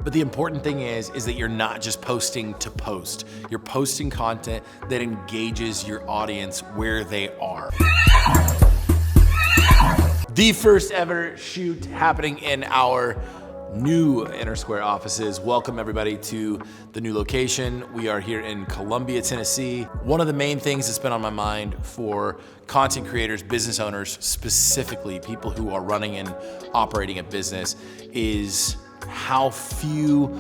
But the important thing is that you're not just posting to post. You're posting content that engages your audience where they are. The first ever shoot happening in our new Inner Square offices. Welcome everybody to the new location. We are here in Columbia, Tennessee. One of the main things that's been on my mind for content creators, business owners, specifically people who are running and operating a business, is how few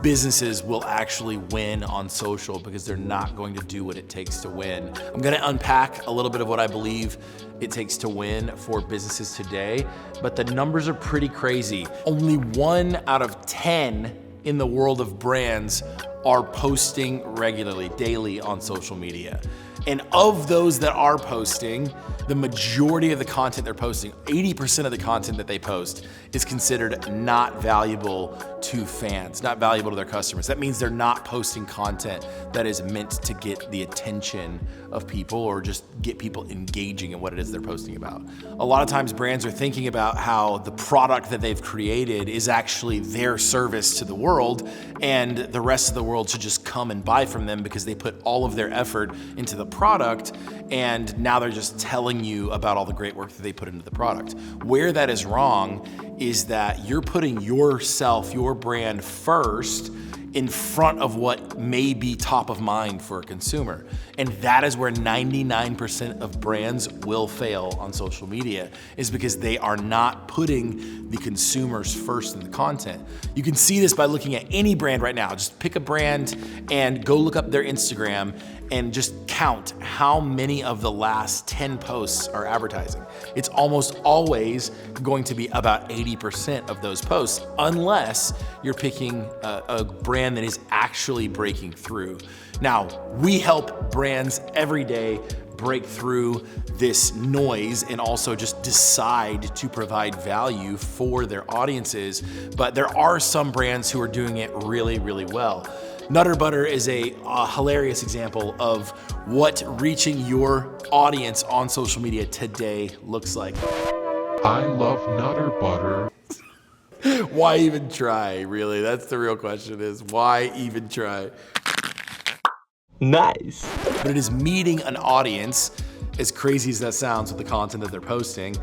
businesses will actually win on social because they're not going to do what it takes to win. I'm gonna unpack a little bit of what I believe it takes to win for businesses today, but the numbers are pretty crazy. Only 1 out of 10 in the world of brands are posting regularly, daily on social media. And of those that are posting, the majority of the content they're posting, 80% of the content that they post, is considered not valuable to fans, not valuable to their customers. That means they're not posting content that is meant to get the attention of people or just get people engaging in what it is they're posting about. A lot of times brands are thinking about how the product that they've created is actually their service to the world, and the rest of the world should just come and buy from them because they put all of their effort into the product, and now they're just telling you about all the great work that they put into the product. Where that is wrong is that you're putting yourself, your brand first in front of what may be top of mind for a consumer. And that is where 99% of brands will fail on social media, is because they are not putting the consumers first in the content. You can see this by looking at any brand right now. Just pick a brand and go look up their Instagram and just count how many of the last 10 posts are advertising. It's almost always going to be about 80% of those posts, unless you're picking a brand that is actually breaking through. Now, we help brands every day break through this noise and also just decide to provide value for their audiences. But there are some brands who are doing it really, really well. Nutter Butter is a hilarious example of what reaching your audience on social media today looks like. I love Nutter Butter. Why even try, really? That's the real question, is why even try? Nice. But it is meeting an audience, as crazy as that sounds with the content that they're posting,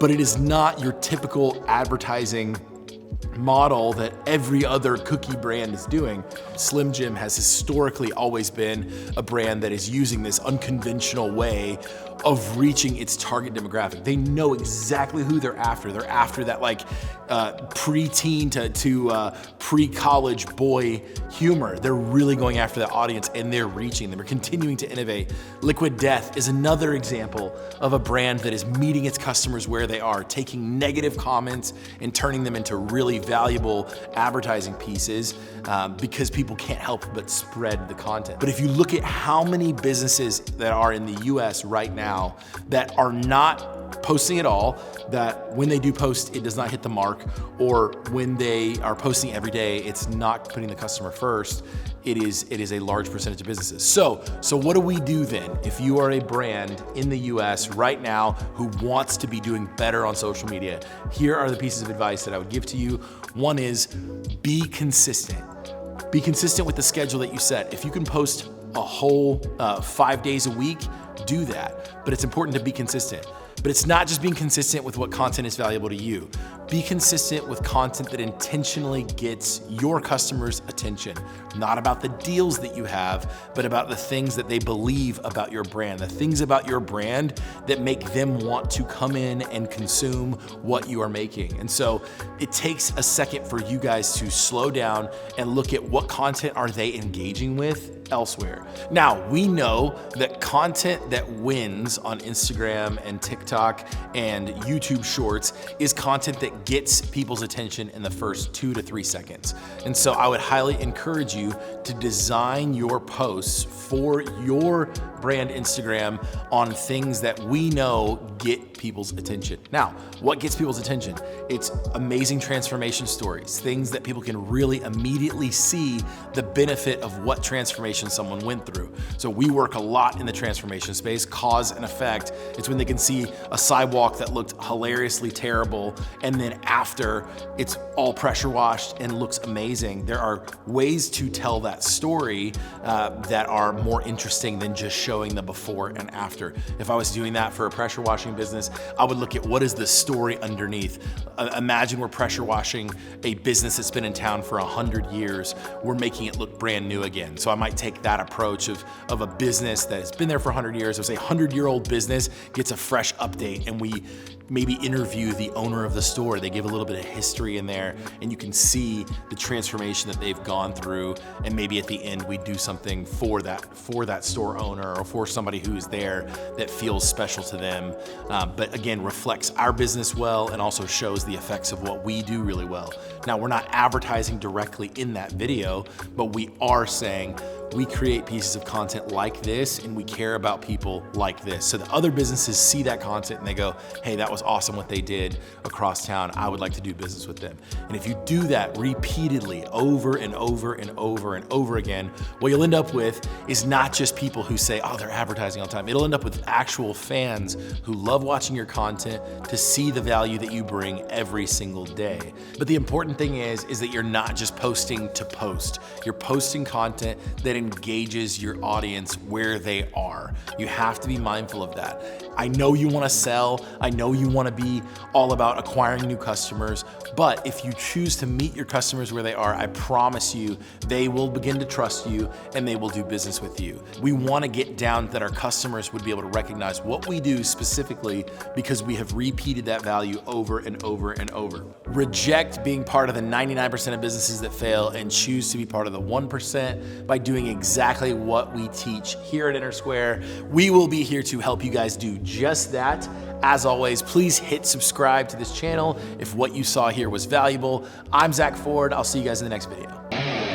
but it is not your typical advertising model that every other cookie brand is doing. Slim Jim has historically always been a brand that is using this unconventional way of reaching its target demographic. They know exactly who they're after. They're after that pre-teen to pre-college boy humor. They're really going after that audience and they're reaching them. They're continuing to innovate. Liquid Death is another example of a brand that is meeting its customers where they are, taking negative comments and turning them into really valuable advertising pieces because people can't help but spread the content. But if you look at how many businesses that are in the US right now that are not posting at all, that when they do post, it does not hit the mark, or when they are posting every day, it's not putting the customer first, it is a large percentage of businesses. So what do we do then if you are a brand in the US right now who wants to be doing better on social media? Here are the pieces of advice that I would give to you. One is be consistent. Be consistent with the schedule that you set. If you can post a whole 5 days a week, do that. But it's important to be consistent. But it's not just being consistent with what content is valuable to you. Be consistent with content that intentionally gets your customers' attention. Not about the deals that you have, but about the things that they believe about your brand, the things about your brand that make them want to come in and consume what you are making. And so it takes a second for you guys to slow down and look at what content are they engaging with elsewhere. Now, we know that content that wins on Instagram and TikTok and YouTube Shorts is content that gets people's attention in the first 2 to 3 seconds. And so I would highly encourage you to design your posts for your brand Instagram on things that we know get people's attention. Now, what gets people's attention? It's amazing transformation stories, things that people can really immediately see the benefit of what transformation someone went through. So we work a lot in the transformation space, cause and effect. It's when they can see a sidewalk that looked hilariously terrible and then after it's all pressure washed and looks amazing. There are ways to tell that story that are more interesting than just showing the before and after. If I was doing that for a pressure washing business, I would look at what is the story underneath. Imagine we're pressure washing a business that's been in town for 100 years. We're making it look brand new again. So I might take that approach of a business that has been there for 100 years. It was a 100-year-old business gets a fresh update, and we maybe interview the owner of the store. They give a little bit of history in there, and you can see the transformation that they've gone through. And maybe at the end, we do something for that store owner or for somebody who's there that feels special to them. But again, reflects our business well and also shows the effects of what we do really well. Now, we're not advertising directly in that video, but we are saying, we create pieces of content like this and we care about people like this. So the other businesses see that content and they go, hey, that was awesome what they did across town. I would like to do business with them. And if you do that repeatedly over and over and over and over again, what you'll end up with is not just people who say, oh, they're advertising all the time. It'll end up with actual fans who love watching your content to see the value that you bring every single day. But the important thing is that you're not just posting to post. You're posting content that engages your audience where they are. You have to be mindful of that. I know you want to sell. I know you want to be all about acquiring new customers, but if you choose to meet your customers where they are, I promise you, they will begin to trust you and they will do business with you. We want to get down that our customers would be able to recognize what we do specifically because we have repeated that value over and over and over. Reject being part of the 99% of businesses that fail and choose to be part of the 1% by doing exactly what we teach here at InnerSquare. We will be here to help you guys do just that. As always, please hit subscribe to this channel if what you saw here was valuable. I'm Zach Ford. I'll see you guys in the next video.